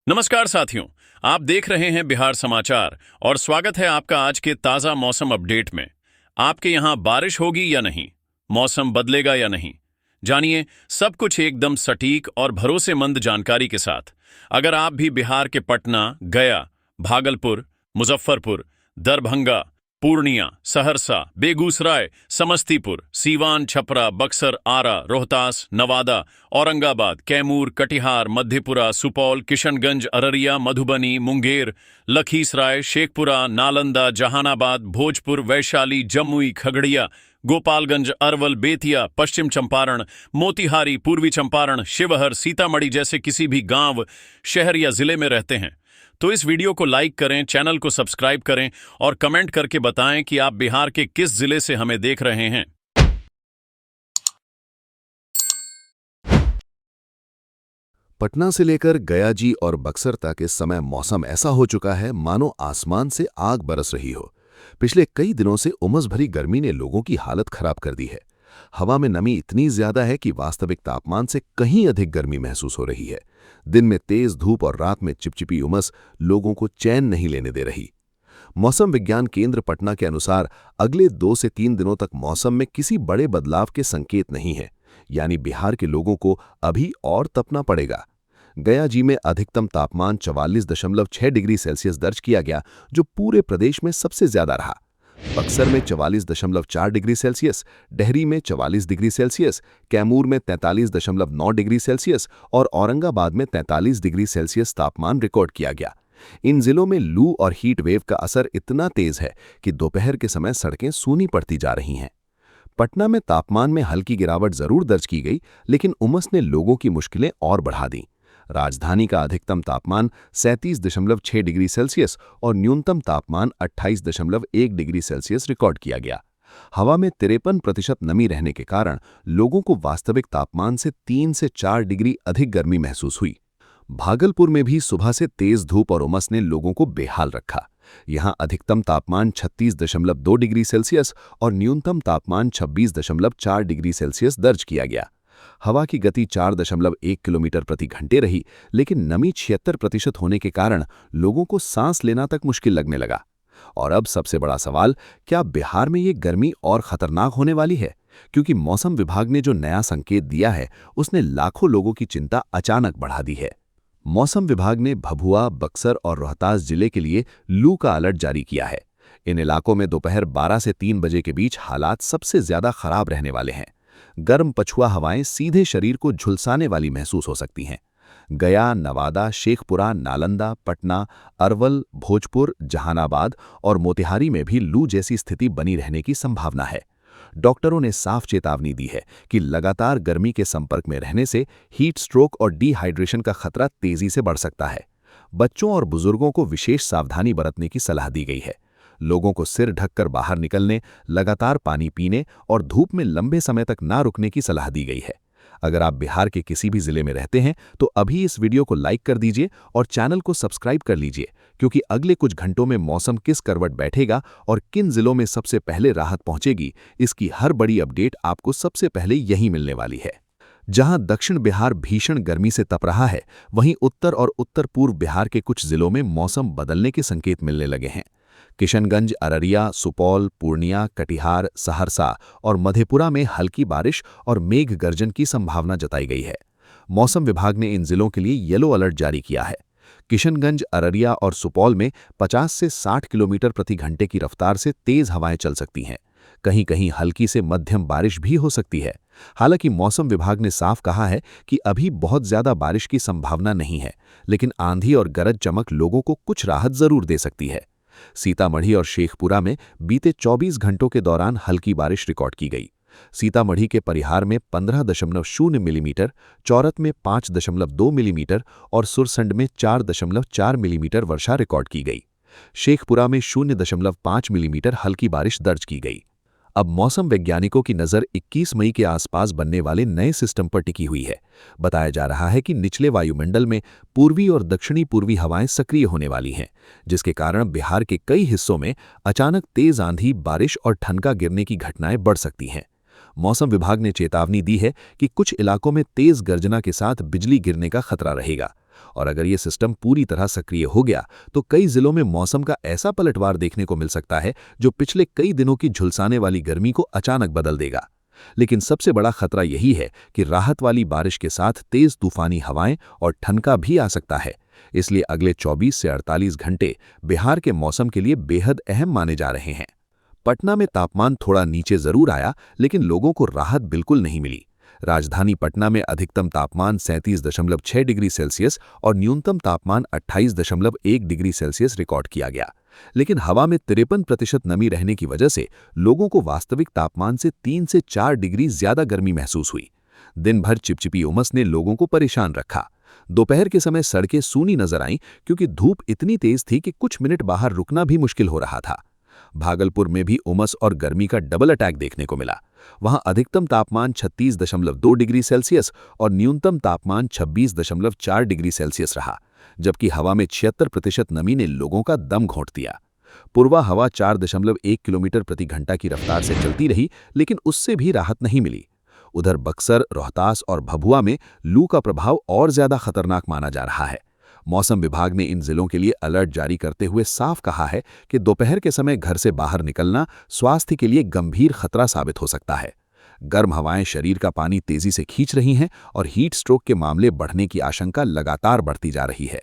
नमस्कार साथियों, आप देख रहे हैं बिहार समाचार और स्वागत है आपका आज के ताज़ा मौसम अपडेट में। आपके यहाँ बारिश होगी या नहीं, मौसम बदलेगा या नहीं, जानिए सब कुछ एकदम सटीक और भरोसेमंद जानकारी के साथ। अगर आप भी बिहार के पटना, गया, भागलपुर, मुजफ्फरपुर, दरभंगा, पूर्णिया, सहरसा, बेगूसराय, समस्तीपुर, सीवान, छपरा, बक्सर, आरा, रोहतास, नवादा, औरंगाबाद, कैमूर, कटिहार, मधेपुरा, सुपौल, किशनगंज, अररिया, मधुबनी, मुंगेर, लखीसराय, शेखपुरा, नालंदा, जहानाबाद, भोजपुर, वैशाली, जमुई, खगड़िया, गोपालगंज, अरवल, बेतिया, पश्चिम चंपारण, मोतिहारी, पूर्वी चंपारण, शिवहर, सीतामढ़ी जैसे किसी भी गांव, शहर या जिले में रहते हैं तो इस वीडियो को लाइक करें, चैनल को सब्सक्राइब करें और कमेंट करके बताएं कि आप बिहार के किस जिले से हमें देख रहे हैं। पटना से लेकर गयाजी और बक्सर तक इस समय मौसम ऐसा हो चुका है मानो आसमान से आग बरस रही हो। पिछले कई दिनों से उमस भरी गर्मी ने लोगों की हालत खराब कर दी है। हवा में नमी इतनी ज्यादा है कि वास्तविक तापमान से कहीं अधिक गर्मी महसूस हो रही है। दिन में तेज धूप और रात में चिपचिपी उमस लोगों को चैन नहीं लेने दे रही। मौसम विज्ञान केंद्र पटना के अनुसार अगले 2 से 3 दिनों तक मौसम में किसी बड़े बदलाव के संकेत नहीं है, यानी बिहार के लोगों को अभी और तपना पड़ेगा। गया जी में अधिकतम तापमान 44.6 डिग्री सेल्सियस दर्ज किया गया, जो पूरे प्रदेश में सबसे ज्यादा रहा। बक्सर में 44.4 डिग्री सेल्सियस, डेहरी में 44 डिग्री सेल्सियस, कैमूर में 43.9 डिग्री सेल्सियस और औरंगाबाद में 43 डिग्री सेल्सियस तापमान रिकॉर्ड किया गया। इन जिलों में लू और हीट वेव का असर इतना तेज है कि दोपहर के समय सड़कें सूनी पड़ती जा रही हैं। पटना में तापमान में हल्की गिरावट जरूर दर्ज की गई, लेकिन उमस ने लोगों की मुश्किलें और बढ़ा दी। राजधानी का अधिकतम तापमान 37.6 डिग्री सेल्सियस और न्यूनतम तापमान 28.1 डिग्री सेल्सियस रिकॉर्ड किया गया। हवा में 53% नमी रहने के कारण लोगों को वास्तविक तापमान से 3 से 4 डिग्री अधिक गर्मी महसूस हुई। भागलपुर में भी सुबह से तेज धूप और उमस ने लोगों को बेहाल रखा। यहां अधिकतम तापमान 36.2 डिग्री सेल्सियस और न्यूनतम तापमान 26.4 डिग्री सेल्सियस दर्ज किया गया। हवा की गति 4.1 किलोमीटर प्रति घंटे रही, लेकिन नमी 76% होने के कारण लोगों को सांस लेना तक मुश्किल लगने लगा। और अब सबसे बड़ा सवाल, क्या बिहार में ये गर्मी और खतरनाक होने वाली है? क्योंकि मौसम विभाग ने जो नया संकेत दिया है, उसने लाखों लोगों की चिंता अचानक बढ़ा दी है। मौसम विभाग ने भभुआ, बक्सर और रोहतास जिले के लिए लू का अलर्ट जारी किया है। इन इलाकों में दोपहर 12 से 3 बजे के बीच हालात सबसे ज्यादा खराब रहने वाले हैं। गर्म पछुआ हवाएं सीधे शरीर को झुलसाने वाली महसूस हो सकती हैं। गया, नवादा, शेखपुरा, नालंदा, पटना, अरवल, भोजपुर, जहानाबाद और मोतिहारी में भी लू जैसी स्थिति बनी रहने की संभावना है। डॉक्टरों ने साफ चेतावनी दी है कि लगातार गर्मी के संपर्क में रहने से हीट स्ट्रोक और डिहाइड्रेशन का खतरा तेजी से बढ़ सकता है। बच्चों और बुजुर्गों को विशेष सावधानी बरतने की सलाह दी गई है। लोगों को सिर ढककर बाहर निकलने, लगातार पानी पीने और धूप में लंबे समय तक ना रुकने की सलाह दी गई है। अगर आप बिहार के किसी भी जिले में रहते हैं तो अभी इस वीडियो को लाइक कर दीजिए और चैनल को सब्सक्राइब कर लीजिए, क्योंकि अगले कुछ घंटों में मौसम किस करवट बैठेगा और किन जिलों में सबसे पहले राहत पहुंचेगी, इसकी हर बड़ी अपडेट आपको सबसे पहले यहीं मिलने वाली है। जहां दक्षिण बिहार भीषण गर्मी से तप रहा है, वहीं उत्तर और उत्तर पूर्व बिहार के कुछ जिलों में मौसम बदलने के संकेत मिलने लगे हैं। किशनगंज, अररिया, सुपौल, पूर्णिया, कटिहार, सहरसा और मधेपुरा में हल्की बारिश और मेघ गर्जन की संभावना जताई गई है। मौसम विभाग ने इन जिलों के लिए येलो अलर्ट जारी किया है। किशनगंज, अररिया और सुपौल में 50 से 60 किलोमीटर प्रति घंटे की रफ्तार से तेज हवाएं चल सकती हैं। कहीं कहीं हल्की से मध्यम बारिश भी हो सकती है। हालांकि मौसम विभाग ने साफ कहा है कि अभी बहुत ज्यादा बारिश की संभावना नहीं है, लेकिन आंधी और गरज चमक लोगों को कुछ राहत जरूर दे सकती है। सीतामढ़ी और शेखपुरा में बीते 24 घंटों के दौरान हल्की बारिश रिकॉर्ड की गई। सीतामढ़ी के परिहार में 15.0 मिलीमीटर, चौरत में 5.2 मिलीमीटर और सुरसंड में 4.4 मिलीमीटर वर्षा रिकॉर्ड की गई। शेखपुरा में 0.5 मिलीमीटर हल्की बारिश दर्ज की गई। अब मौसम वैज्ञानिकों की नज़र 21 मई के आसपास बनने वाले नए सिस्टम पर टिकी हुई है। बताया जा रहा है कि निचले वायुमंडल में पूर्वी और दक्षिणी पूर्वी हवाएं सक्रिय होने वाली हैं, जिसके कारण बिहार के कई हिस्सों में अचानक तेज आंधी, बारिश और ठनका गिरने की घटनाएं बढ़ सकती हैं। मौसम विभाग ने चेतावनी दी है कि कुछ इलाकों में तेज गर्जना के साथ बिजली गिरने का खतरा रहेगा। और अगर ये सिस्टम पूरी तरह सक्रिय हो गया तो कई जिलों में मौसम का ऐसा पलटवार देखने को मिल सकता है जो पिछले कई दिनों की झुलसाने वाली गर्मी को अचानक बदल देगा। लेकिन सबसे बड़ा खतरा यही है कि राहत वाली बारिश के साथ तेज तूफानी हवाएं और ठनका भी आ सकता है। इसलिए अगले 24 से 48 घंटे बिहार के मौसम के लिए बेहद अहम माने जा रहे हैं। पटना में तापमान थोड़ा नीचे जरूर आया, लेकिन लोगों को राहत बिल्कुल नहीं मिली। राजधानी पटना में अधिकतम तापमान 37.6 डिग्री सेल्सियस और न्यूनतम तापमान 28.1 डिग्री सेल्सियस रिकॉर्ड किया गया। लेकिन हवा में 53% नमी रहने की वजह से लोगों को वास्तविक तापमान से 3 से 4 डिग्री ज्यादा गर्मी महसूस हुई। दिन भर चिपचिपी उमस ने लोगों को परेशान रखा। दोपहर के समय सड़कें सूनी नजर आईं क्योंकि धूप इतनी तेज थी कि कुछ मिनट बाहर रुकना भी मुश्किल हो रहा था। भागलपुर में भी उमस और गर्मी का डबल अटैक देखने को मिला। वहां अधिकतम तापमान 36.2 डिग्री सेल्सियस और न्यूनतम तापमान 26.4 डिग्री सेल्सियस रहा, जबकि हवा में 76% नमी ने लोगों का दम घोंट दिया। पूर्वा हवा 4.1 किलोमीटर प्रति घंटा की रफ्तार से चलती रही, लेकिन उससे भी राहत नहीं मिली। उधर बक्सर, रोहतास और भभुआ में लू का प्रभाव और ज्यादा खतरनाक माना जा रहा है। मौसम विभाग ने इन जिलों के लिए अलर्ट जारी करते हुए साफ कहा है कि दोपहर के समय घर से बाहर निकलना स्वास्थ्य के लिए गंभीर खतरा साबित हो सकता है। गर्म हवाएं शरीर का पानी तेजी से खींच रही हैं और हीट स्ट्रोक के मामले बढ़ने की आशंका लगातार बढ़ती जा रही है।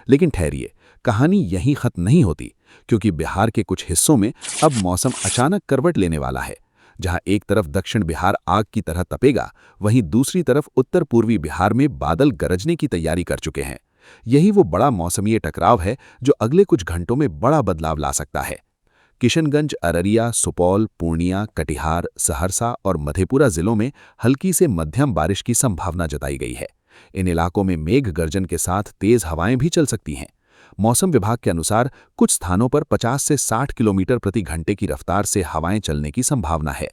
लेकिन ठहरिए, कहानी यहीं खत्म नहीं होती, क्योंकि बिहार के कुछ हिस्सों में अब मौसम अचानक करवट लेने वाला है। जहां एक तरफ दक्षिण बिहार आग की तरह तपेगा, वहीं दूसरी तरफ उत्तर पूर्वी बिहार में बादल गरजने की तैयारी कर चुके हैं। यही वो बड़ा मौसमी टकराव है जो अगले कुछ घंटों में बड़ा बदलाव ला सकता है। किशनगंज, अररिया, सुपौल, पूर्णिया, कटिहार, सहरसा और मधेपुरा जिलों में हल्की से मध्यम बारिश की संभावना जताई गई है। इन इलाकों में मेघ गर्जन के साथ तेज हवाएं भी चल सकती हैं। मौसम विभाग के अनुसार कुछ स्थानों पर 50 से 60 किलोमीटर प्रति घंटे की रफ्तार से हवाएं चलने की संभावना है।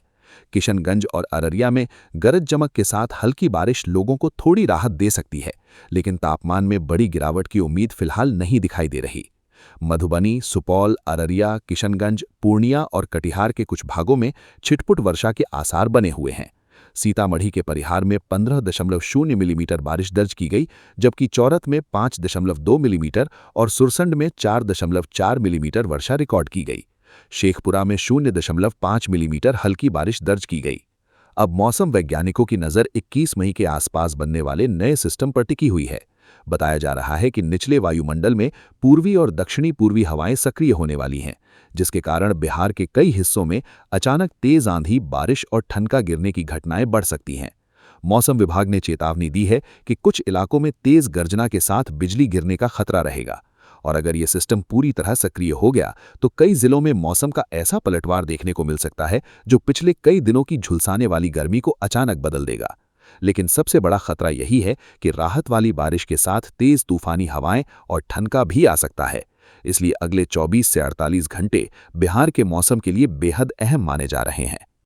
किशनगंज और अररिया में गरज चमक के साथ हल्की बारिश लोगों को थोड़ी राहत दे सकती है, लेकिन तापमान में बड़ी गिरावट की उम्मीद फिलहाल नहीं दिखाई दे रही। मधुबनी, सुपौल, अररिया, किशनगंज, पूर्णिया और कटिहार के कुछ भागों में छिटपुट वर्षा के आसार बने हुए हैं। सीतामढ़ी के परिहार में 15.0 मिलीमीटर बारिश दर्ज की गई, जबकि चौरत में 5.2 मिलीमीटर और सुरसंड में 4.4 मिलीमीटर वर्षा रिकॉर्ड की गई। शेखपुरा में 0.5 मिलीमीटर हल्की बारिश दर्ज की गई। अब मौसम वैज्ञानिकों की नज़र 21 मई के आसपास बनने वाले नए सिस्टम पर टिकी हुई है। बताया जा रहा है कि निचले वायुमंडल में पूर्वी और दक्षिणी पूर्वी हवाएं सक्रिय होने वाली हैं, जिसके कारण बिहार के कई हिस्सों में अचानक तेज आंधी, बारिश और ठनका गिरने की घटनाएं बढ़ सकती हैं। मौसम विभाग ने चेतावनी दी है कि कुछ इलाकों में तेज गर्जना के साथ बिजली गिरने का खतरा रहेगा। और अगर ये सिस्टम पूरी तरह सक्रिय हो गया तो कई जिलों में मौसम का ऐसा पलटवार देखने को मिल सकता है जो पिछले कई दिनों की झुलसाने वाली गर्मी को अचानक बदल देगा। लेकिन सबसे बड़ा खतरा यही है कि राहत वाली बारिश के साथ तेज तूफानी हवाएं और ठनका भी आ सकता है। इसलिए अगले 24 से 48 घंटे बिहार के मौसम के लिए बेहद अहम माने जा रहे हैं।